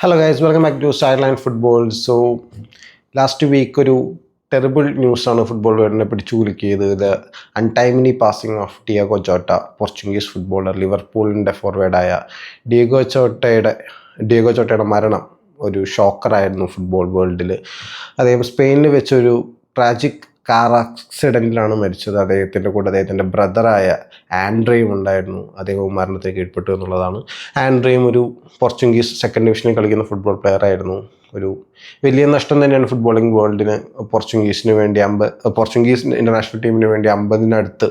Hello guys, welcome back to Sideline Football. So last week ഒരു terrible ന്യൂസാണ് football വേൾഡിനെ പിടിച്ചു കുലുക്കിയത്. The untimely passing of Diogo Jota, Portuguese footballer, ലിവർപൂളിൻ്റെ ഫോർവേഡായ ഡിയോഗോ ജോട്ടയുടെ മരണം ഒരു ഷോക്കറായിരുന്നു ഫുട്ബോൾ വേൾഡിൽ. അദ്ദേഹം സ്പെയിനിൽ വെച്ചൊരു ട്രാജിക് കാർ ആക്സിഡൻറ്റിലാണ് മരിച്ചത്. അദ്ദേഹത്തിൻ്റെ കൂടെ അദ്ദേഹത്തിൻ്റെ ബ്രദറായ ആൻഡ്രയും ഉണ്ടായിരുന്നു. അദ്ദേഹവും മരണത്തിന് കീഴ്പ്പെട്ടു എന്നുള്ളതാണ്. ആൻഡ്രയും ഒരു പോർച്ചുഗീസ് സെക്കൻഡ് ഡിവിഷനിൽ കളിക്കുന്ന ഫുട്ബോൾ പ്ലെയർ ആയിരുന്നു. ഒരു വലിയ നഷ്ടം തന്നെയാണ് ഫുട്ബോളിംഗ് വേൾഡിന്. പോർച്ചുഗീസ് ഇൻ്റർനാഷണൽ ടീമിന് വേണ്ടി 50-നടുത്ത്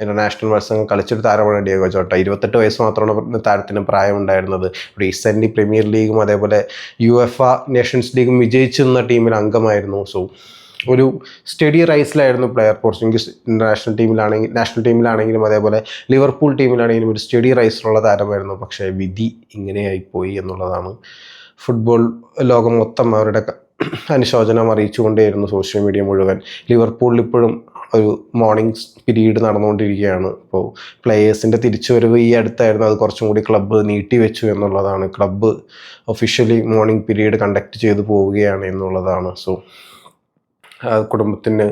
ഇൻ്റർനാഷണൽ മത്സരങ്ങൾ കളിച്ചൊരു താരമാണ് ഡിയോഗോ ജോട്ട. 28 വയസ്സ് മാത്രമാണ് താരത്തിന് പ്രായമുണ്ടായിരുന്നത്. റീസെൻ്റ്ലി പ്രീമിയർ ലീഗും അതേപോലെ UEFA നേഷൻസ് ലീഗും വിജയിച്ചു നിന്ന ടീമിൽ അംഗമായിരുന്നു. സോ ഒരു സ്റ്റഡി റൈസിലായിരുന്നു പ്ലെയർ. പോർച്ചുഗീസ് നാഷണൽ ടീമിലാണെങ്കിലും അതേപോലെ ലിവർപൂൾ ടീമിലാണെങ്കിലും ഒരു സ്റ്റഡി റൈസിലുള്ള താരമായിരുന്നു. പക്ഷേ വിധി ഇങ്ങനെയായിപ്പോയി എന്നുള്ളതാണ്. ഫുട്ബോൾ ലോകം മൊത്തം അവരുടെ അനുശോചനം അറിയിച്ചുകൊണ്ടേയിരുന്നു, സോഷ്യൽ മീഡിയ മുഴുവൻ. ലിവർപൂളിൽ ഇപ്പോഴും ഒരു മോർണിംഗ് പീരീഡ് നടന്നുകൊണ്ടിരിക്കുകയാണ്. ഇപ്പോൾ പ്ലേയേഴ്സിൻ്റെ തിരിച്ചുവരവ് ഈ അടുത്തായിരുന്നു. അത് കുറച്ചും കൂടി ക്ലബ്ബ് നീട്ടിവെച്ചു എന്നുള്ളതാണ്. Club officially morning period conduct ചെയ്തു പോവുകയാണ് എന്നുള്ളതാണ്. സോ കുടുംബത്തിന്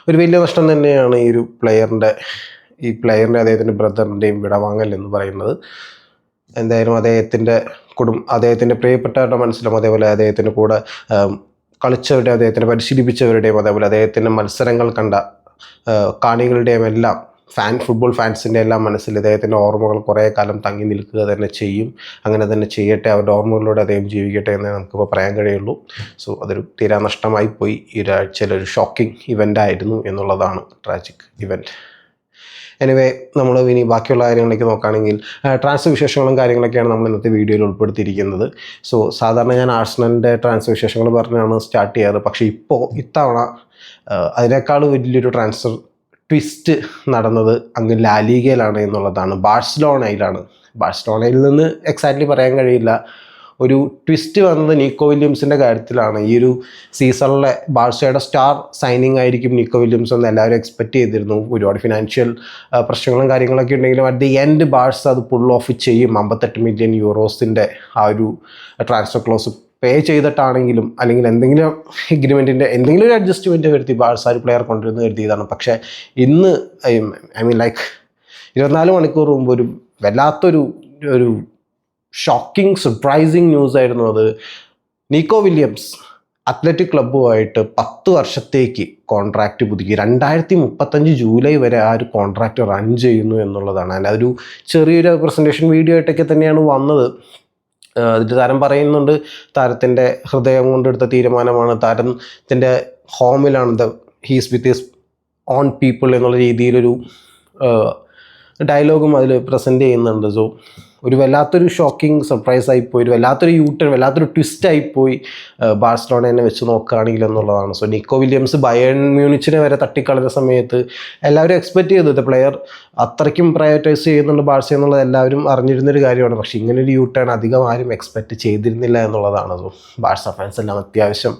ഒരു വലിയ നഷ്ടം തന്നെയാണ് ഈ പ്ലെയറിൻ്റെ അദ്ദേഹത്തിൻ്റെ ബ്രദറിൻ്റെയും വിടവാങ്ങൽ എന്ന് പറയുന്നത്. എന്തായാലും അദ്ദേഹത്തിൻ്റെ പ്രിയപ്പെട്ടവരുടെ മനസ്സിലും അതേപോലെ അദ്ദേഹത്തിൻ്റെ കൂടെ കളിച്ചവരുടെ, അദ്ദേഹത്തിനെ പരിശീലിപ്പിച്ചവരുടെയും അതേപോലെ അദ്ദേഹത്തിൻ്റെ മത്സരങ്ങൾ കണ്ട കാണികളുടെയും എല്ലാം ഫുട്ബോൾ ഫാൻസിൻ്റെ എല്ലാം മനസ്സിൽ അദ്ദേഹത്തിൻ്റെ ഓർമ്മകൾ കുറേ കാലം തങ്ങി നിൽക്കുക തന്നെ ചെയ്യും. അങ്ങനെ തന്നെ ചെയ്യട്ടെ, അവരുടെ ഓർമ്മകളിലൂടെ അദ്ദേഹം ജീവിക്കട്ടെ എന്നേ നമുക്കിപ്പോൾ പറയാൻ കഴിയുള്ളൂ. സോ അതൊരു തീരാ നഷ്ടമായി പോയി. ഈ ഒരാഴ്ചയിലൊരു ഷോക്കിംഗ് ഇവൻ്റ് ആയിരുന്നു എന്നുള്ളതാണ്, ട്രാജിക് ഇവൻറ്റ്. എനിവേ, നമ്മൾ ഇനി ബാക്കിയുള്ള കാര്യങ്ങളിലേക്ക് നോക്കുകയാണെങ്കിൽ ട്രാൻസ്ഫർ വിശേഷങ്ങളും കാര്യങ്ങളൊക്കെയാണ് നമ്മൾ ഇന്നത്തെ വീഡിയോയിൽ ഉൾപ്പെടുത്തിയിരിക്കുന്നത്. സോ സാധാരണ ഞാൻ ആഴ്സണലിൻ്റെ ട്രാൻസ്ഫർ വിശേഷങ്ങൾ പറഞ്ഞാണ് സ്റ്റാർട്ട് ചെയ്യാറ്. പക്ഷേ ഇത്തവണ അതിനേക്കാൾ വലിയൊരു ട്രാൻസ്ഫർ ട്വിസ്റ്റ് നടന്നത് അങ്ങ് ലാലിഗയിലാണ് എന്നുള്ളതാണ്. ബാഴ്സലോണയിൽ നിന്ന് എക്സാക്ട്ലി പറയാൻ കഴിയില്ല. ഒരു ട്വിസ്റ്റ് വന്നത് നീക്കോ വില്യംസിൻ്റെ കാര്യത്തിലാണ്. ഈ ഒരു സീസണിലെ ബാഴ്സയുടെ സ്റ്റാർ സൈനിങ് ആയിരിക്കും നീക്കോ വില്യംസ് എന്ന് എല്ലാവരും എക്സ്പെക്റ്റ് ചെയ്തിരുന്നു. ഒരുപാട് ഫിനാൻഷ്യൽ പ്രശ്നങ്ങളും കാര്യങ്ങളൊക്കെ ഉണ്ടെങ്കിലും അറ്റ് ദി എൻഡ് ബാഴ്സ അത് പുൾ ഓഫ് ചെയ്യും. 58 മില്യൺ യൂറോസിൻ്റെ ആ ഒരു ട്രാൻസ്ഫർ ക്ലോസ് പേ ചെയ്തിട്ടാണെങ്കിലും അല്ലെങ്കിൽ എന്തെങ്കിലും എഗ്രിമെൻറ്റിൻ്റെ എന്തെങ്കിലും ഒരു അഡ്ജസ്റ്റ്മെൻറ്റ് വരുത്തി ബാഴ്സ ഒരു പ്ലെയർ കൊണ്ടുവരുന്ന കരുതിയതാണ്. പക്ഷേ ഇന്ന് 24 മണിക്കൂർ മുമ്പ് ഒരു വല്ലാത്തൊരു ഷോക്കിംഗ് സർപ്രൈസിങ് ന്യൂസ് ആയിരുന്നു അത്. നീക്കോ വില്യംസ് അത്ലറ്റിക് ക്ലബ്ബുമായിട്ട് 10 വർഷത്തേക്ക് കോൺട്രാക്റ്റ് പുതുക്കി 2035 ജൂലൈ വരെ ആ ഒരു കോൺട്രാക്റ്റ് റൺ ചെയ്യുന്നു എന്നുള്ളതാണ്. അതിൻ്റെ ഒരു ചെറിയൊരു പ്രസൻറ്റേഷൻ വീഡിയോ ആയിട്ടൊക്കെ തന്നെയാണ് വന്നത്. അതിൻ്റെ താരം പറയുന്നുണ്ട്, താരത്തിൻ്റെ ഹൃദയം കൊണ്ടെടുത്ത തീരുമാനമാണ്, താരത്തിൻ്റെ ഹോമിലാണ്, he's with his own people എന്നുള്ള രീതിയിലൊരു ഡയലോഗും അതിൽ പ്രസൻറ്റ് ചെയ്യുന്നുണ്ട്. സോ ഒരു വല്ലാത്തൊരു ഷോക്കിംഗ് സർപ്രൈസ് ആയിപ്പോയി, വല്ലാത്തൊരു ട്വിസ്റ്റായിപ്പോയി ബാഴ്സലോണയെ വെച്ച് നോക്കുകയാണെങ്കിൽ എന്നുള്ളതാണ്. സോ നീക്കോ വില്യംസ് ബയേൺ മ്യൂണിച്ചിനെ വരെ തട്ടിക്കളഞ്ഞ സമയത്ത് എല്ലാവരും എക്സ്പെക്റ്റ് ചെയ്തത് പ്ലെയർ അത്രയ്ക്കും പ്രയോറിറ്റൈസ് ചെയ്യുന്നുണ്ട് ബാഴ്സ എന്നുള്ളത് എല്ലാവരും അറിഞ്ഞിരുന്നൊരു കാര്യമാണ്. പക്ഷേ ഇങ്ങനൊരു യൂട്ടേൺ അധികം ആരും എക്സ്പെക്റ്റ് ചെയ്തിരുന്നില്ല എന്നുള്ളതാണ്. സോ ബാഴ്സ ഫാൻസ് എല്ലാം അത്യാവശ്യം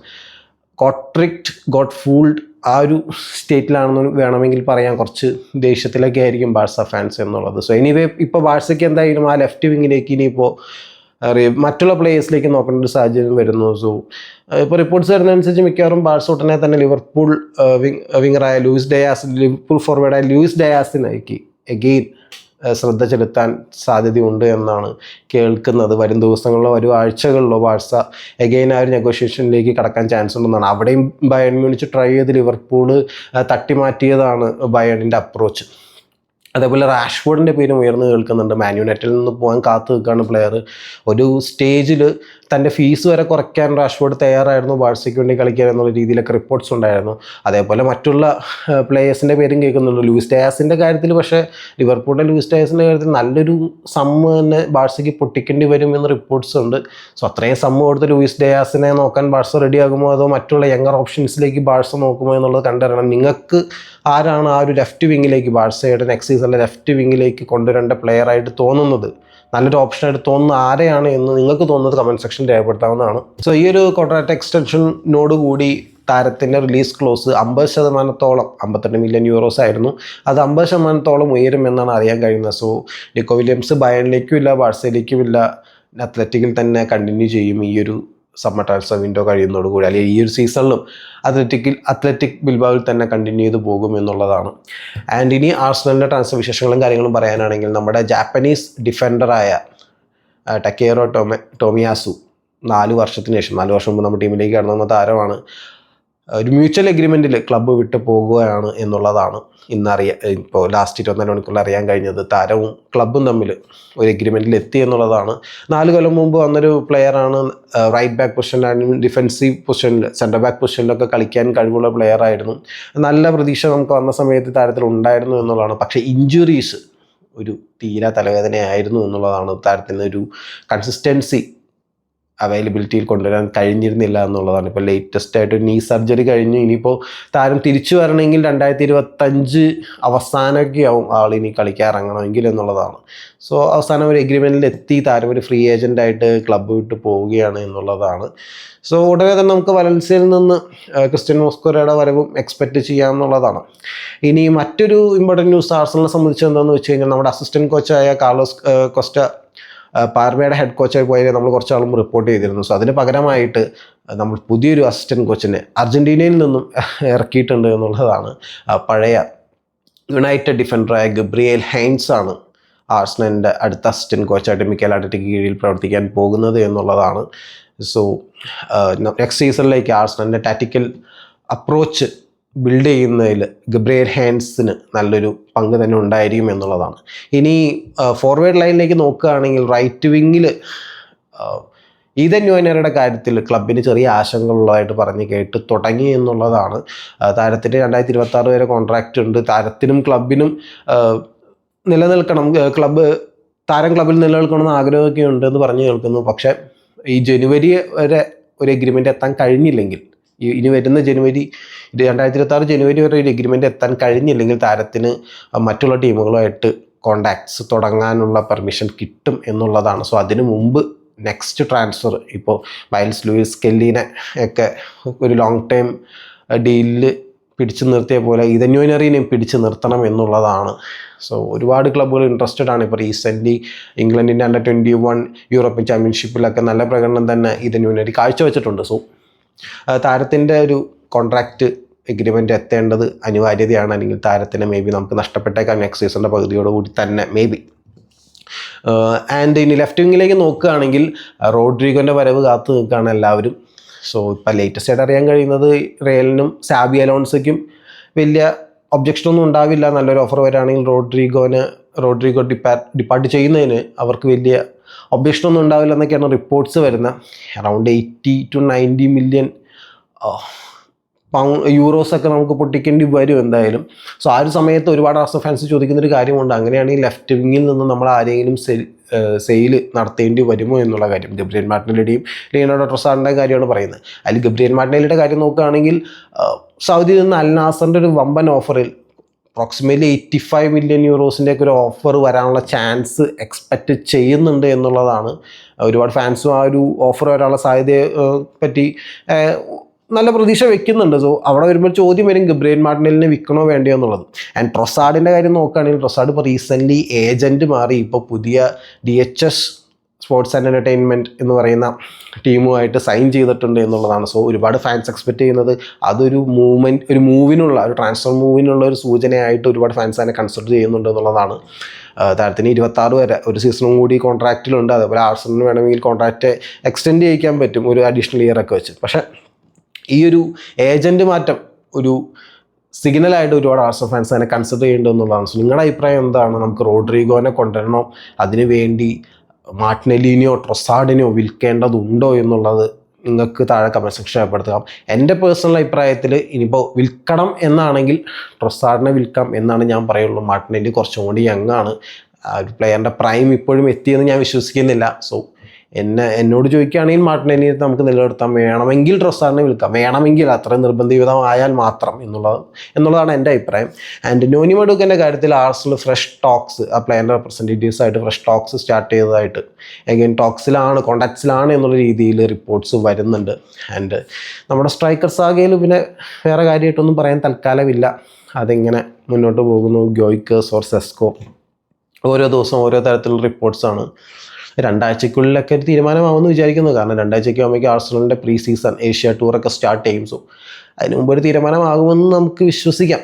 ഗോട്ട് ഫൂൾഡ് ആ ഒരു സ്റ്റേറ്റിലാണെന്ന് വേണമെങ്കിൽ പറയാം. കുറച്ച് ദേഷ്യത്തിലൊക്കെ ആയിരിക്കും ബാഴ്സ ഫാൻസ് എന്നുള്ളത്. സോ എനിവേ, ഇപ്പോൾ ബാഴ്സയ്ക്ക് എന്തായാലും ആ ലെഫ്റ്റ് വിങ്ങിലേക്ക് ഇനിയിപ്പോൾ മറ്റുള്ള പ്ലേയേഴ്സിലേക്ക് നോക്കേണ്ട ഒരു സാഹചര്യം വരുന്നു. സോ ഇപ്പോൾ റിപ്പോർട്ട്സ് വരുന്നതനുസരിച്ച് മിക്കവാറും ബാഴ്സ ഉടനെ തന്നെ ലിവർപൂൾ വിങ്ങറായ ലിവർപൂൾ ഫോർവേഡായ ലൂയിസ് ഡയാസിനേക്ക് എഗെയിൻ ശ്രദ്ധ ചെലുത്താൻ സാധ്യതയുണ്ട് എന്നാണ് കേൾക്കുന്നത്. വരും ദിവസങ്ങളിലോ വരും ആഴ്ചകളിലോ ബാഴ്സ എഗെയിൻ ആ ഒരു നെഗോഷിയേഷനിലേക്ക് കടക്കാൻ ചാൻസ് ഉണ്ടെന്നാണ്. അവിടെയും ബയേൺ മ്യൂണിച്ച് ട്രൈ ചെയ്ത് ലിവർപൂള് തട്ടിമാറ്റിയതാണ് ബയേണിൻ്റെ അപ്രോച്ച്. അതേപോലെ റാഷ്ഫോർഡിൻ്റെ പേരും ഉയർന്നു കേൾക്കുന്നുണ്ട്. മാൻ യുണൈറ്റഡിൽ നിന്ന് പോകാൻ കാത്തു നിൽക്കുകയാണ് പ്ലെയർ. ഒരു സ്റ്റേജിൽ തൻ്റെ ഫീസ് വരെ കുറയ്ക്കാൻ റാഷ്ഫോർഡ് തയ്യാറായിരുന്നു ബാഴ്സയ്ക്ക് വേണ്ടി കളിക്കാൻ എന്നുള്ള രീതിയിലൊക്കെ റിപ്പോർട്ട്സ് ഉണ്ടായിരുന്നു. അതേപോലെ മറ്റുള്ള പ്ലേയേഴ്സിൻ്റെ പേരും കേൾക്കുന്നുണ്ട്. ലൂയിസ് ഡയാസിൻ്റെ കാര്യത്തിൽ പക്ഷേ ലൂയിസ് ഡയാസിൻ്റെ കാര്യത്തിൽ നല്ലൊരു സമ്മ് തന്നെ ബാഴ്സയ്ക്ക് പൊട്ടിക്കേണ്ടി വരും എന്ന് റിപ്പോർട്ട്സ് ഉണ്ട്. സോ അത്രയും സമ്മ് കൊടുത്ത് ലൂയിസ് ഡയാസിനെ നോക്കാൻ ബാഴ്സ റെഡിയാകുമോ അതോ മറ്റുള്ള യങ്ങർ ഓപ്ഷൻസിലേക്ക് ബാഴ്സ നോക്കുമോ എന്നുള്ളത് കണ്ടറിയണം. നിങ്ങൾക്ക് ആരാണ് ആ ഒരു ലെഫ്റ്റ് വിങ്ങിലേക്ക് ബാഴ്സയുടെ നെക്സ്റ്റ് സീസണിലെ ലെഫ്റ്റ് വിങ്ങിലേക്ക് കൊണ്ടുവരേണ്ട പ്ലെയർ ആയിട്ട് തോന്നുന്നത്, നല്ലൊരു ഓപ്ഷനായിട്ട് തോന്നുന്ന ആരെയാണ് എന്ന് നിങ്ങൾക്ക് തോന്നുന്നത് കമൻറ്റ് സെക്ഷനിൽ രേഖപ്പെടുത്താവുന്നതാണ്. സോ ഈ ഒരു കോൺട്രാക്ട് എക്സ്റ്റൻഷനോട് കൂടി താരത്തിൻ്റെ റിലീസ് ക്ലോസ് 50%, 58 മില്യൺ യൂറോസ് ആയിരുന്നു, അത് 50% ഉയരും എന്നാണ് അറിയാൻ കഴിയുന്നത്. സോ നിക്കോ വില്യംസ് ബയേണിലേക്കും ഇല്ല, ബാഴ്സയിലേക്കും ഇല്ല, അത്ലറ്റിക്കിൽ തന്നെ കണ്ടിന്യൂ ചെയ്യും ഈ ഒരു സമ്മർ ട്രാൻസ്ഫർ വിൻഡോ കഴിയുന്നതോടുകൂടി, അല്ലെങ്കിൽ ഈ ഒരു സീസണിലും അത്ലറ്റിക് ബിൽബാവിൽ തന്നെ കണ്ടിന്യൂ ചെയ്ത് പോകും എന്നുള്ളതാണ്. ആൻഡ് ഇനി ആർസണലിൻ്റെ ട്രാൻസ്ഫർ വിശേഷങ്ങളും കാര്യങ്ങളും പറയാനാണെങ്കിൽ നമ്മുടെ ജാപ്പനീസ് ഡിഫൻഡറായ ടക്കേറോ ടോമിയാസു 4 വർഷത്തിന് ശേഷം, 4 വർഷം മുമ്പ് നമ്മുടെ ടീമിലേക്ക് കടന്നു വന്ന താരമാണ്, ഒരു മ്യൂച്വൽ എഗ്രിമെൻറ്റിൽ ക്ലബ്ബ് വിട്ട് പോകുകയാണ് എന്നുള്ളതാണ് ഇപ്പോൾ ലാസ്റ്റ് 24 മണിക്കൂറിൽ അറിയാൻ കഴിഞ്ഞത്. താരവും ക്ലബ്ബും തമ്മിൽ ഒരു എഗ്രിമെൻറ്റിൽ എത്തി എന്നുള്ളതാണ്. 4 കൊല്ലം മുമ്പ് വന്നൊരു പ്ലെയറാണ്. റൈറ്റ് ബാക്ക് പൊസിഷനിലാണെങ്കിലും ഡിഫൻസീവ് പൊസിഷനിൽ, സെൻറ്റർ ബാക്ക് പൊസിഷനിലൊക്കെ കളിക്കാൻ കഴിവുള്ള പ്ലെയറായിരുന്നു. നല്ല പ്രതീക്ഷ നമുക്ക് വന്ന സമയത്ത് താരത്തിൽ ഉണ്ടായിരുന്നു എന്നുള്ളതാണ്. പക്ഷേ ഇഞ്ചുറീസ് ഒരു തീരാ തലവേദനയായിരുന്നു എന്നുള്ളതാണ്. താരത്തിന് ഒരു കൺസിസ്റ്റൻസി അവൈലബിലിറ്റിയിൽ കൊണ്ടുവരാൻ കഴിഞ്ഞിരുന്നില്ല എന്നുള്ളതാണ്. ഇപ്പോൾ ലേറ്റസ്റ്റ് ആയിട്ട് നീ സർജറി കഴിഞ്ഞ് ഇനിയിപ്പോൾ താരം തിരിച്ചു വരണമെങ്കിൽ 2025 അവസാനമൊക്കെ ആവും ആളിനി കളിക്കാൻ ഇറങ്ങണമെങ്കിൽ എന്നുള്ളതാണ്. സോ അവസാനം ഒരു എഗ്രിമെൻറ്റിൽ എത്തി താരം ഒരു ഫ്രീ ഏജൻ്റായിട്ട് ക്ലബ്ബ് വിട്ട് പോവുകയാണ് എന്നുള്ളതാണ്. സോ ഉടനെ തന്നെ നമുക്ക് വലൻസിയയിൽ നിന്ന് ക്രിസ്ത്യൻ മോസ്കോരയുടെ വരവും എക്സ്പെക്റ്റ് ചെയ്യാമെന്നുള്ളതാണ്. ഇനി മറ്റൊരു ഇമ്പോർട്ടൻറ്റ് ന്യൂസ് ആർസണലിനെ സംബന്ധിച്ച് എന്താണെന്ന് വെച്ച് കഴിഞ്ഞാൽ, നമ്മുടെ അസിസ്റ്റൻറ്റ് കോച്ചായ കാർലോസ് കോസ്റ്റ പാർമയുടെ ഹെഡ് കോച്ചായി പോയാൽ നമ്മൾ കുറച്ച് ആളും റിപ്പോർട്ട് ചെയ്തിരുന്നു. സോ അതിന് പകരമായിട്ട് നമ്മൾ പുതിയൊരു അസിസ്റ്റൻറ്റ് കോച്ചിനെ അർജൻറ്റീനയിൽ നിന്നും ഇറക്കിയിട്ടുണ്ട് എന്നുള്ളതാണ്. പഴയ യുണൈറ്റഡ് ഡിഫൻഡറായ ഗബ്രിയേൽ ഹൈൻസ് ആണ് ആർസണലിൻ്റെ അടുത്ത അസിസ്റ്റൻറ്റ് കോച്ചായിട്ട് മിക്കേൽ ആർട്ടറ്റയ്ക്ക് കീഴിൽ പ്രവർത്തിക്കാൻ പോകുന്നത് എന്നുള്ളതാണ്. സോ നെക്സ്റ്റ് സീസണിലേക്ക് ആർസണലിൻ്റെ ടാക്റ്റിക്കൽ അപ്രോച്ച് ബിൽഡ് ചെയ്യുന്നതിൽ ഗബ്രിയേൽ ഹൈൻസിന് നല്ലൊരു പങ്ക് തന്നെ ഉണ്ടായിരിക്കും എന്നുള്ളതാണ്. ഇനി ഫോർവേഡ് ലൈനിലേക്ക് നോക്കുകയാണെങ്കിൽ റൈറ്റ് വിങ്ങിൽ ഈതൻ ന്യൂനറുടെ കാര്യത്തിൽ ക്ലബിന് ചെറിയ ആശങ്കകളുള്ളതായിട്ട് പറഞ്ഞ് കേട്ട് തുടങ്ങി എന്നുള്ളതാണ്. താരത്തിന് 2026 വരെ കോൺട്രാക്റ്റ് ഉണ്ട്. താരത്തിനും ക്ലബിനും നിലനിൽക്കണം, താരം ക്ലബിൽ നിലനിൽക്കണമെന്ന് ആഗ്രഹമൊക്കെ ഉണ്ട് എന്ന് പറഞ്ഞു കേൾക്കുന്നു. പക്ഷേ ഈ ജനുവരി വരെ ഒരു എഗ്രിമെൻ്റ് എത്താൻ കഴിഞ്ഞില്ലെങ്കിൽ, ഇനി വരുന്ന 2026 ജനുവരി വരെ ഒരു എഗ്രിമെൻ്റ് എത്താൻ കഴിഞ്ഞില്ലെങ്കിൽ താരത്തിന് മറ്റുള്ള ടീമുകളുമായിട്ട് കോണ്ടാക്ട്സ് തുടങ്ങാനുള്ള പെർമിഷൻ കിട്ടും എന്നുള്ളതാണ്. സോ അതിനു മുമ്പ് നെക്സ്റ്റ് ട്രാൻസ്ഫർ, ഇപ്പോൾ മൈൽസ് ലൂയിസ് കെല്ലിനെ ഒക്കെ ഒരു ലോങ് ടൈം ഡീലിൽ പിടിച്ചു നിർത്തിയ പോലെ ഈതൻ ന്യൂനറിനെയും പിടിച്ചു നിർത്തണം എന്നുള്ളതാണ്. സോ ഒരുപാട് ക്ലബ്ബുകൾ ഇൻട്രസ്റ്റഡ് ആണ്. ഇപ്പോൾ റീസെൻ്റ്ലി ഇംഗ്ലണ്ടിൻ്റെ Under-21 യൂറോപ്യൻ ചാമ്പ്യൻഷിപ്പിലൊക്കെ നല്ല പ്രകടനം തന്നെ ഈതൻ ന്യൂനറി കാഴ്ചവെച്ചിട്ടുണ്ട്. സോ താരത്തിൻ്റെ ഒരു കോൺട്രാക്റ്റ് എഗ്രിമെൻ്റ് എത്തേണ്ടത് അനിവാര്യതയാണ്. അല്ലെങ്കിൽ താരത്തിന് മേ ബി നമുക്ക് നഷ്ടപ്പെട്ടേക്കാം നെക്സ്റ്റ് സീസണിൻ്റെ പകുതിയോടുകൂടി തന്നെ മേ ബി. ആൻഡ് ഇനി ലെഫ്റ്റ് വിങ്ങിലേക്ക് നോക്കുകയാണെങ്കിൽ റോഡ്രിഗോൻ്റെ വരവ് കാത്തു നിൽക്കുകയാണ് എല്ലാവരും. സോ ഇപ്പോൾ ലേറ്റസ്റ്റ് ആയിട്ട് അറിയാൻ കഴിയുന്നത് റയലിനും സാബി അലോൺസോയ്ക്കും വലിയ ഒബ്ജക്ഷനൊന്നും ഉണ്ടാവില്ല. നല്ലൊരു ഓഫർ വരികയാണെങ്കിൽ റോഡ്രിഗോ ഡിപ്പാർട്ട് ചെയ്യുന്നതിന് അവർക്ക് വലിയ ഒബ്ജക്ഷനൊന്നും ഉണ്ടാവില്ല എന്നൊക്കെയാണ് റിപ്പോർട്ട്സ് വരുന്നത്. അറൗണ്ട് 80 to 90 മില്യൺ യൂറോസൊക്കെ നമുക്ക് പൊട്ടിക്കേണ്ടി വരും എന്തായാലും. സോ ആ ഒരു സമയത്ത് ഒരുപാട് ആർസണൽ ഫാൻസ് ചോദിക്കുന്നൊരു കാര്യമുണ്ട്, അങ്ങനെയാണെങ്കിൽ ലെഫ്റ്റ് വിങ്ങിൽ നിന്ന് നമ്മൾ ആരെങ്കിലും സെയിൽ നടത്തേണ്ടി വരുമോ എന്നുള്ള കാര്യം. ഗബ്രിയേൽ മാർട്ടിനെല്ലിയുടെയും ലിയോണാർഡോ ട്രൊസാർഡിൻ്റെയും കാര്യമാണ് പറയുന്നത്. അതിൽ ഗബ്രിയേൽ മാർട്ടിനെല്ലിയുടെ കാര്യം നോക്കുകയാണെങ്കിൽ സൗദിയിൽ നിന്ന് അൽ നാസറിൻ്റെ ഒരു വമ്പൻ ഓഫറിൽ അപ്രോക്സിമേറ്റ്ലി 85 മില്യൺ യൂറോസിൻ്റെ ഒക്കെ ഒരു ഓഫർ വരാനുള്ള ചാൻസ് എക്സ്പെക്റ്റ് ചെയ്യുന്നുണ്ട് എന്നുള്ളതാണ്. ഒരുപാട് ഫാൻസും ആ ഒരു ഓഫർ വരാനുള്ള സാധ്യതയെ പറ്റി നല്ല പ്രതീക്ഷ വെക്കുന്നുണ്ട്. സോ അവിടെ വരുമ്പോൾ ചോദ്യം വരും, ഗബ്രിയേൽ മാർട്ടിനെല്ലിനെ വിൽക്കണോ വേണ്ടിയോ എന്നുള്ളത്. ആൻഡ് ട്രൊസാർഡിൻ്റെ കാര്യം നോക്കുകയാണെങ്കിൽ ട്രൊസാർഡ് ഇപ്പോൾ റീസെൻ്റ്ലി ഏജൻറ്റ് മാറി ഇപ്പോൾ പുതിയ DHS സ്പോർട്സ് ആൻഡ് എൻ്റർടൈൻമെൻറ്റ് എന്ന് പറയുന്ന ടീമുമായിട്ട് സൈൻ ചെയ്തിട്ടുണ്ട് എന്നുള്ളതാണ്. സോ ഒരുപാട് ഫാൻസ് എക്സ്പെക്റ്റ് ചെയ്യുന്നത് അതൊരു ഒരു ട്രാൻസ്ഫർ മൂവിനുള്ള ഒരു സൂചനയായിട്ട് ഒരുപാട് ഫാൻസ് അതിനെ കൺസിഡർ ചെയ്യുന്നുണ്ട് എന്നുള്ളതാണ്. താരത്തിന് 26 വരെ ഒരു സീസണും കൂടി കോൺട്രാക്റ്റിലുണ്ട്. അതേപോലെ ആർസണലിന് വേണമെങ്കിൽ കോൺട്രാക്റ്റ് എക്സ്റ്റെൻഡ് ചെയ്യിക്കാൻ പറ്റും ഒരു അഡീഷണൽ ഇയറൊക്കെ വെച്ച്. പക്ഷേ ഈ ഒരു ഏജൻറ്റ് മാറ്റം ഒരു സിഗ്നലായിട്ട് ഒരുപാട് ആർസണൽ ഫാൻസ് അതിനെ കൺസിഡർ ചെയ്യേണ്ടതെന്നുള്ളതാണ്. സോ നിങ്ങളുടെ അഭിപ്രായം എന്താണ്? നമുക്ക് റോഡ്രിഗോനെ കൊണ്ടുവരണോ, അതിനു വേണ്ടി മാർട്ടിനെല്ലിനെയോ ട്രൊസാർഡിനെയോ വിൽക്കേണ്ടതുണ്ടോ എന്നുള്ളത് നിങ്ങൾക്ക് താഴെ കമൻറ്റ് സെക്ഷൻ ഏർപ്പെടുത്തുക. എൻ്റെ പേഴ്സണൽ അഭിപ്രായത്തിൽ ഇനിയിപ്പോൾ വിൽക്കണം എന്നാണെങ്കിൽ ട്രൊസാർഡിനെ വിൽക്കാം എന്നാണ് ഞാൻ പറയുള്ളൂ. മാർട്ടിനെല്ലി കുറച്ചും കൂടി യങ്ങാണ്, ഒരു പ്ലെയറിൻ്റെ പ്രൈം ഇപ്പോഴും എത്തിയെന്ന് ഞാൻ വിശ്വസിക്കുന്നില്ല. സോ എന്നോട് ചോദിക്കുകയാണെങ്കിൽ മാർട്ടിനെല്ലിനെ നമുക്ക് നിലനിർത്താം, വേണമെങ്കിൽ ട്രൊസാർഡിനെ വിൽക്കാം, വേണമെങ്കിൽ അത്രയും നിർബന്ധിതമായാൽ മാത്രം എന്നുള്ളതാണ് എൻ്റെ അഭിപ്രായം. ആൻഡ് നോനി മഡൂക്കൻ്റെ കാര്യത്തിൽ ആർസണൽ ഫ്രഷ് ടോക്സ്, ആ പ്ലെയറിൻ്റെ റെപ്രസെൻറ്റേറ്റീവ്സായിട്ട് ഫ്രഷ് ടോക്സ് സ്റ്റാർട്ട് ചെയ്തതായിട്ട്, എഗെയിൻ കോണ്ടാക്ട്സിലാണ് എന്നുള്ള രീതിയിൽ റിപ്പോർട്ട്സ് വരുന്നുണ്ട്. ആൻഡ് നമ്മുടെ സ്ട്രൈക്കർ സാഗയിൽ പിന്നെ വേറെ കാര്യമായിട്ടൊന്നും പറയാൻ തൽക്കാലമില്ല. അതിങ്ങനെ മുന്നോട്ട് പോകുന്നു. ഗോയ്ക്കേഴ്സ് ഓർ സെസ്കോ ഓരോ ദിവസവും ഓരോ തരത്തിലുള്ള റിപ്പോർട്ട്സാണ്. രണ്ടാഴ്ചക്കുള്ളിലൊക്കെ ഒരു തീരുമാനമാവുമെന്ന് വിചാരിക്കുന്നു. കാരണം രണ്ടാഴ്ചയ്ക്ക് ആകുമ്പോഴേക്കും ആർസണലിൻ്റെ പ്രീ സീസൺ ഏഷ്യ ടൂറൊക്കെ സ്റ്റാർട്ട് ചെയ്യും. സോ അതിന് മുമ്പ് ഒരു തീരുമാനമാകുമെന്ന് നമുക്ക് വിശ്വസിക്കാം.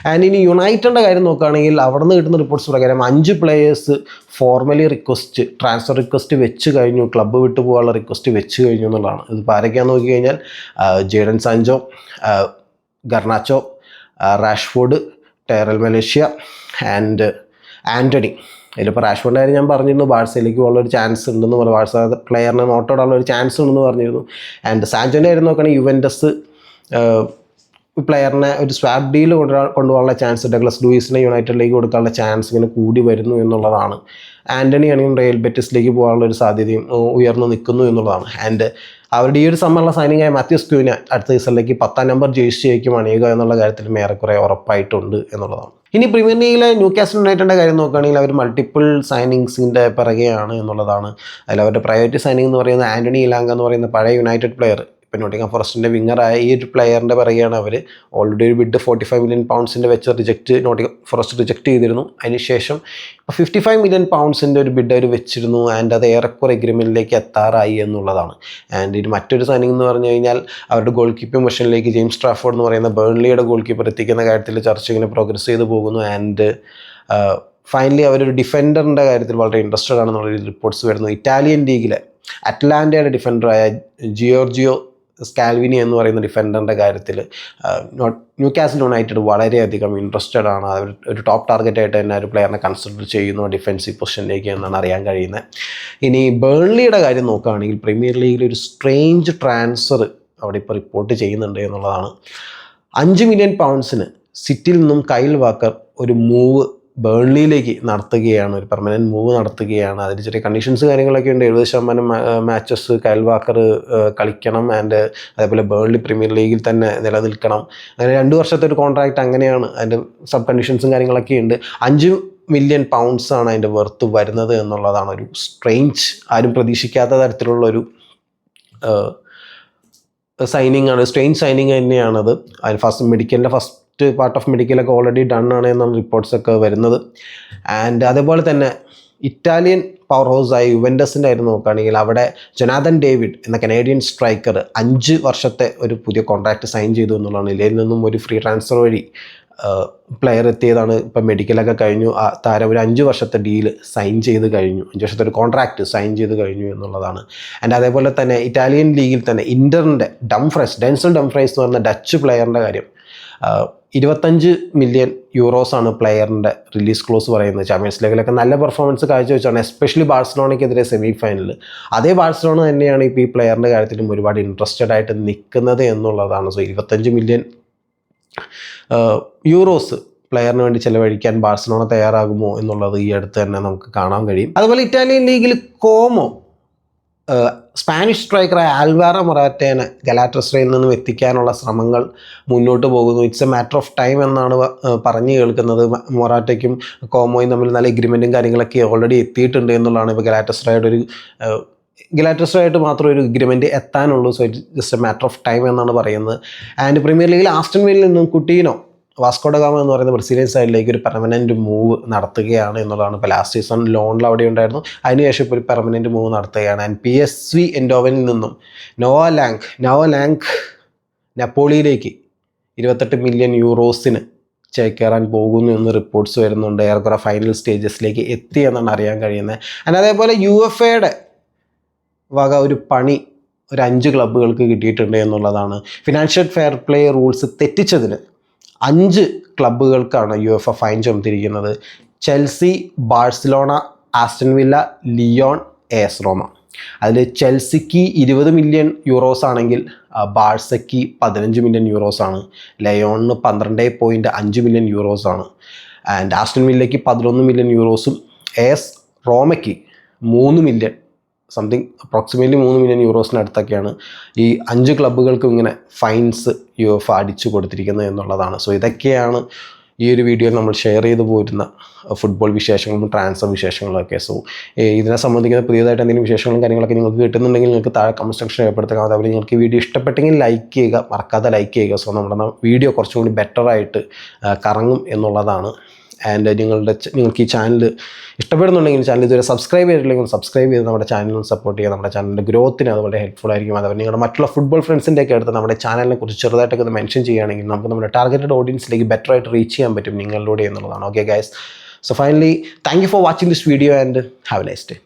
ആൻഡ് ഇനി യുണൈറ്റഡിൻ്റെ കാര്യം നോക്കുകയാണെങ്കിൽ അവിടെ നിന്ന് കിട്ടുന്ന റിപ്പോർട്ട്സ് പ്രകാരം 5 പ്ലേയേഴ്സ് ഫോർമലി ട്രാൻസ്ഫർ റിക്വസ്റ്റ് വെച്ച് കഴിഞ്ഞു, ക്ലബ്ബ് വിട്ടു പോകാനുള്ള റിക്വസ്റ്റ് വെച്ച് കഴിഞ്ഞു എന്നുള്ളതാണ്. ഇതിപ്പോൾ ആരൊക്കെയാണെന്ന് നോക്കി കഴിഞ്ഞാൽ Jadon Sancho, Garnacho, Rashford, Tyrell Malacia and Antony. ഇതിലിപ്പോൾ റാഷ്ഫോർഡിൻ്റെ കാര്യം ഞാൻ പറഞ്ഞിരുന്നു, ബാഴ്സയിലേക്ക് പോകാനുള്ളൊരു ചാൻസ് ഉണ്ടെന്ന് പറഞ്ഞു, ബാഴ്സ പ്ലെയറിനെ നോട്ടോടാനുള്ള ഒരു ചാൻസ് ഉണ്ടെന്ന് പറഞ്ഞിരുന്നു. ആൻഡ് സാൻചോൻ്റെ കാര്യം നോക്കുകയാണെങ്കിൽ യുവൻറ്റസ് പ്ലെയറിനെ ഒരു സ്വാപ്പ് ഡീൽ കൊണ്ടുപോകാനുള്ള ചാൻസ്, ഡഗ്ലസ് ലൂയിസിനെ യുണൈറ്റഡിലേക്ക് കൊടുക്കാനുള്ള ചാൻസ് ഇങ്ങനെ കൂടി വരുന്നു എന്നുള്ളതാണ്. ആൻ്റണി ആണെങ്കിൽ റയൽ ബെറ്റിസിലേക്ക് പോകാനുള്ള ഒരു സാധ്യതയും ഉയർന്നു നിൽക്കുന്നു എന്നുള്ളതാണ്. ആൻഡ് അവരുടെ ഈ ഒരു സമ്മറിലെ സൈനിങ് ആയ മാത്യൂസ് ക്യൂന അടുത്ത സീസണിലേക്ക് 10ാം നമ്പർ ജേഴ്സിയേക്കും അണിയുക എന്നുള്ള കാര്യത്തിൽ ഏറെക്കുറെ ഉറപ്പായിട്ടുണ്ട് എന്നുള്ളതാണ്. ഇനി പ്രീമിയർ ലീഗിലെ ന്യൂകാസിൽ യുണൈറ്റഡിൻ്റെ കാര്യം നോക്കുകയാണെങ്കിൽ അവർ മൾട്ടിപ്പിൾ സൈനിങ്സിൻ്റെ പിറകെയാണ് എന്നുള്ളതാണ്. അതിൽ അവരുടെ പ്രയോറിറ്റി സൈനിങ് എന്ന് പറയുന്നത് ആൻ്റണി ഇലാങ്ക എന്ന് പറയുന്ന പഴയ യുണൈറ്റഡ് പ്ലെയർ, ഇപ്പോൾ നോട്ടിംഗ്ഹാം ഫോറസ്റ്റിൻ്റെ വിങ്ങറായ ഈ ഒരു പ്ലെയറിൻ്റെ പിറകെയാണ് അവർ. ഓൾറെഡി ഒരു ബിഡ് 45 മില്യൺ പൗണ്ട്സിൻ്റെ വെച്ച് നോട്ടിംഗ്ഹാം ഫോറസ്റ്റ് റിജക്റ്റ് ചെയ്തിരുന്നു. അതിനുശേഷം ഇപ്പോൾ 55 മില്യൺ പൗണ്ട്സിൻ്റെ ഒരു ബിഡ് അവർ വെച്ചിരുന്നു. ആൻഡ് അത് ഏറെക്കുറെ എഗ്രിമെൻറ്റിലേക്ക് എത്താറായി എന്നുള്ളതാണ്. ആൻഡ് ഇത് മറ്റൊരു സൈനിങ് എന്ന് പറഞ്ഞു കഴിഞ്ഞാൽ അവരുടെ ഗോൾ കീപ്പിംഗ് പൊസിഷനിലേക്ക് ജെയിംസ് ട്രാഫോർഡ് എന്ന് പറയുന്ന ബേൺലിയുടെ ഗോൾ കീപ്പർ എത്തിക്കുന്ന കാര്യത്തിൽ ചർച്ച ഇങ്ങനെ പ്രോഗ്രസ് ചെയ്ത് പോകുന്നു. ആൻഡ് ഫൈനലി അവരൊരു ഡിഫൻഡറിൻ്റെ കാര്യത്തിൽ വളരെ ഇൻട്രസ്റ്റഡ് ആണെന്നുള്ള റിപ്പോർട്ട്സ് വരുന്നു. ഇറ്റാലിയൻ ലീഗിലെ അറ്റ്ലാന്റയുടെ ഡിഫൻഡറായ ജിയോർജിയോ സ്കാൽവിനി എന്ന് പറയുന്ന ഡിഫൻഡറിൻ്റെ കാര്യത്തിൽ ന്യൂകാസിൽ യുണൈറ്റഡ് വളരെയധികം ഇൻട്രസ്റ്റഡ് ആണ്. അവർ ഒരു ടോപ്പ് ടാർഗറ്റായിട്ട് തന്നെ ഒരു പ്ലെയറിനെ കൺസിഡർ ചെയ്യുന്നു ഡിഫൻസീവ് പൊസിഷനിലേക്ക് എന്നാണ് അറിയാൻ കഴിയുന്നത്. ഇനി ബേൺലിയുടെ കാര്യം നോക്കുകയാണെങ്കിൽ പ്രീമിയർ ലീഗിൽ ഒരു സ്ട്രേഞ്ച് ട്രാൻസ്ഫർ അവിടെ ഇപ്പോൾ റിപ്പോർട്ട് ചെയ്യുന്നുണ്ട് എന്നുള്ളതാണ്. 5 മില്യൺ പൗണ്ട്സിന് സിറ്റിയിൽ നിന്നും കൈൽ വാക്കർ ഒരു മൂവ് ബേൺലിയിലേക്ക് നടത്തുകയാണ്, ഒരു പെർമനൻറ്റ് മൂവ് നടത്തുകയാണ്. അതിൽ ചെറിയ കണ്ടീഷൻസ് കാര്യങ്ങളൊക്കെ ഉണ്ട്. 70% മാച്ചസ് കൈൽ വാക്കർ കളിക്കണം. ആൻഡ് അതേപോലെ ബേൺലി പ്രീമിയർ ലീഗിൽ തന്നെ നിലനിൽക്കണം. അങ്ങനെ 2 വർഷത്തെ ഒരു കോൺട്രാക്റ്റ് അങ്ങനെയാണ്. അതിൻ്റെ സബ് കണ്ടീഷൻസും കാര്യങ്ങളൊക്കെ ഉണ്ട്. 5 മില്യൺ പൗണ്ട്സാണ് അതിൻ്റെ വെർത്ത് വരുന്നത് എന്നുള്ളതാണ്. ഒരു സ്ട്രേഞ്ച്, ആരും പ്രതീക്ഷിക്കാത്ത തരത്തിലുള്ളൊരു സൈനിങ് ആണ്, സ്ട്രേഞ്ച് സൈനിങ് തന്നെയാണത്. അതിന് ഫസ്റ്റ് പാർട്ട് ഓഫ് മെഡിക്കലൊക്കെ ഓൾറെഡി ഡൺ ആണ് എന്നാണ് റിപ്പോർട്ട്സൊക്കെ വരുന്നത്. ആൻഡ് അതേപോലെ തന്നെ ഇറ്റാലിയൻ പവർ ഹൗസായ യുവൻറ്റസിൻ്റെ ആയിരുന്നു നോക്കുകയാണെങ്കിൽ അവിടെ ജൊനാഥൻ ഡേവിഡ് എന്ന കനേഡിയൻ സ്ട്രൈക്കർ 5 വർഷത്തെ ഒരു പുതിയ കോൺട്രാക്റ്റ് സൈൻ ചെയ്തു എന്നുള്ളതാണ്. ഇതിൽ നിന്നും ഒരു ഫ്രീ ട്രാൻസ്ഫർ വഴി പ്ലെയർ എത്തിയതാണ്. ഇപ്പം മെഡിക്കലൊക്കെ കഴിഞ്ഞു, താരം ഒരു 5 വർഷത്തെ ഡീല് സൈൻ ചെയ്ത് കഴിഞ്ഞു, 5 വർഷത്തെ ഒരു കോൺട്രാക്റ്റ് സൈൻ ചെയ്ത് കഴിഞ്ഞു എന്നുള്ളതാണ്. ആൻഡ് അതേപോലെ തന്നെ ഇറ്റാലിയൻ ലീഗിൽ തന്നെ ഇൻ്ററിൻ്റെ ഡെൻസൽ ഡംഫ്രൈസ് എന്ന് പറഞ്ഞ ഡച്ച് പ്ലെയറിൻ്റെ കാര്യം 25 മില്യൺ യൂറോസാണ് പ്ലെയറിൻ്റെ റിലീസ് ക്ലോസ് പറയുന്നത്. ചാമ്പ്യൻസ് ലീഗിലൊക്കെ നല്ല പെർഫോമൻസ് കാഴ്ചവെച്ചാണ്, എസ്പെഷ്യലി ബാഴ്സലോണയ്ക്കെതിരെ സെമി ഫൈനലിൽ. അതേ ബാഴ്സലോണ തന്നെയാണ് ഇപ്പോൾ ഈ പ്ലെയറിൻ്റെ കാര്യത്തിലും ഒരുപാട് ഇൻട്രസ്റ്റഡ് ആയിട്ട് നിൽക്കുന്നത് എന്നുള്ളതാണ്. സോ 25 മില്യൺ യൂറോസ് പ്ലെയറിന് വേണ്ടി ചിലവഴിക്കാൻ ബാഴ്സലോണ തയ്യാറാകുമോ എന്നുള്ളത് ഈ അടുത്ത് തന്നെ നമുക്ക് കാണാൻ കഴിയും. അതുപോലെ ഇറ്റാലിയൻ ലീഗിൽ കോമോ സ്പാനിഷ് സ്ട്രൈക്കറായ ആൽവാറോ മൊറാറ്റേനെ ഗലാറ്റസറയിൽ നിന്നും എത്തിക്കാനുള്ള ശ്രമങ്ങൾ മുന്നോട്ട് പോകുന്നു. It's A matter of time എന്നാണ് പറഞ്ഞു കേൾക്കുന്നത്. മൊറാറ്റയ്ക്കും കോമോയും തമ്മിൽ നല്ല എഗ്രിമെൻറ്റും കാര്യങ്ങളൊക്കെ ഓൾറെഡി എത്തിയിട്ടുണ്ട് എന്നുള്ളതാണ് ഇപ്പോൾ ഗലാറ്റസറായിട്ട് മാത്രം ഒരു എഗ്രിമെൻറ്റ് എത്താനുള്ളൂ. So it just a matter of time എന്നാണ് പറയുന്നത്. ആൻഡ് പ്രീമിയർ ലീഗിൽ ആസ്റ്റൺ വില്ലയിൽ നിന്നും കുട്ടീനോ വാസ്കോഡ ഗാമ എന്ന് പറയുന്ന ബ്രസീലിയൻ സൈഡിലേക്ക് ഒരു പെർമനൻറ്റ് മൂവ് നടത്തുകയാണ് എന്നുള്ളതാണ്. ഇപ്പോൾ ലാസ്റ്റ് സീസൺ ലോണിൽ അവിടെ ഉണ്ടായിരുന്നു, അതിനുശേഷം ഇപ്പോൾ ഒരു പെർമനൻറ്റ് മൂവ് നടത്തുകയാണ്. ആൻഡ് PSV എൻഡോവനിൽ നിന്നും നോവ ലാങ്ക് നപ്പോളിയിലേക്ക് 28 മില്യൺ യൂറോസിന് ചേക്കേറാൻ പോകുന്നു എന്ന് റിപ്പോർട്ട്സ് വരുന്നുണ്ട്. ഏറെക്കുറെ ഫൈനൽ സ്റ്റേജസിലേക്ക് എത്തി എന്നാണ് അറിയാൻ കഴിയുന്നത്. ആൻഡ് അതേപോലെ UFAയുടെ വക ഒരു പണി ഒരു 5 ക്ലബ്ബുകൾക്ക് കിട്ടിയിട്ടുണ്ട് എന്നുള്ളതാണ്. ഫിനാൻഷ്യൽ ഫെയർ പ്ലേ റൂൾസ് തെറ്റിച്ചതിന് 5 ക്ലബ്ബുകൾക്കാണ് UEFA ഫൈൻ ചുമത്തിയിരിക്കുന്നത്. Chelsea, Barcelona, Aston Villa, Lyon, AS Roma. അതിൽ ചെൽസിക്ക് 20 മില്യൺ യൂറോസ് ആണെങ്കിൽ ബാഴ്സയ്ക്ക് 15 മില്യൺ യൂറോസ് ആണ്. ലയോണിന് 12.5 മില്യൺ യൂറോസ് ആണ്. ആൻഡ് ആസ്റ്റൺ വില്ലയ്ക്ക് 11 മില്യൺ യൂറോസും AS റോമയ്ക്ക് 3 മില്യൺ സംതിങ് അപ്രോക്സിമേറ്റ്ലി 3 മില്യൺ യൂറോസിനടുത്തൊക്കെയാണ് ഈ 5 ക്ലബ്ബുകൾക്കും ഇങ്ങനെ ഫൈൻസ് UEFA അടിച്ചു കൊടുത്തിരിക്കുന്നത് എന്നുള്ളതാണ്. സോ ഇതൊക്കെയാണ് ഈ ഒരു വീഡിയോയിൽ നമ്മൾ ഷെയർ ചെയ്ത് പോരുന്ന ഫുട്ബോൾ വിശേഷങ്ങളും ട്രാൻസ്ഫർ വിശേഷങ്ങളൊക്കെ. സോ ഇതിനെ സംബന്ധിക്കുന്ന പുതിയതായിട്ട് എന്തെങ്കിലും വിശേഷങ്ങളും കാര്യങ്ങളൊക്കെ നിങ്ങൾക്ക് കിട്ടുന്നുണ്ടെങ്കിൽ നിങ്ങൾക്ക് താഴെ കമൻറ്റ് സെക്ഷൻ രേഖപ്പെടുത്തുക. അതേപോലെ നിങ്ങൾക്ക് വീഡിയോ ഇഷ്ടപ്പെട്ടെങ്കിൽ ലൈക്ക് ചെയ്യുക, മറക്കാതെ ലൈക്ക് ചെയ്യുക. സോ നമ്മുടെ വീഡിയോ കുറച്ചും കൂടി ബെറ്ററായിട്ട് കറങ്ങും എന്നുള്ളതാണ്. ആൻഡ് നിങ്ങൾക്ക് ഈ ചാനൽ ഇഷ്ടപ്പെടുന്നുണ്ടെങ്കിൽ ചാനൽ ഇതുവരെ സബ്സ്ക്രൈബ് ചെയ്തിട്ടില്ലെങ്കിൽ സബ്സ്ക്രൈബ് ചെയ്ത് നമ്മുടെ ചാനലിന് സപ്പോർട്ട് ചെയ്യുക. നമ്മുടെ ചാനലിൻ്റെ ഗ്രോത്തിന് അത് വളരെ ഹെൽപ്ഫുൾ ആയിരിക്കും. അതുപോലെ നിങ്ങളുടെ മറ്റുള്ള ഫുട്ബോൾ ഫ്രണ്ട്സിൻ്റെ ഒക്കെ അടുത്ത് നമ്മുടെ ചാനലിനെ കുറിച്ച് ചെറുതായിട്ടൊക്കെ ഒന്ന് മെൻഷൻ ചെയ്യുകയാണെങ്കിൽ നമുക്ക് നമ്മുടെ ടാർഗറ്റഡ് ഓഡിയൻസിലേക്ക് ബെറ്റർ ആയിട്ട് റീച്ച് ചെയ്യാൻ പറ്റും നിങ്ങളിലൂടെ എന്നുള്ളതാണ്. Okay guys, so finally thank you for watching this video and have a nice day.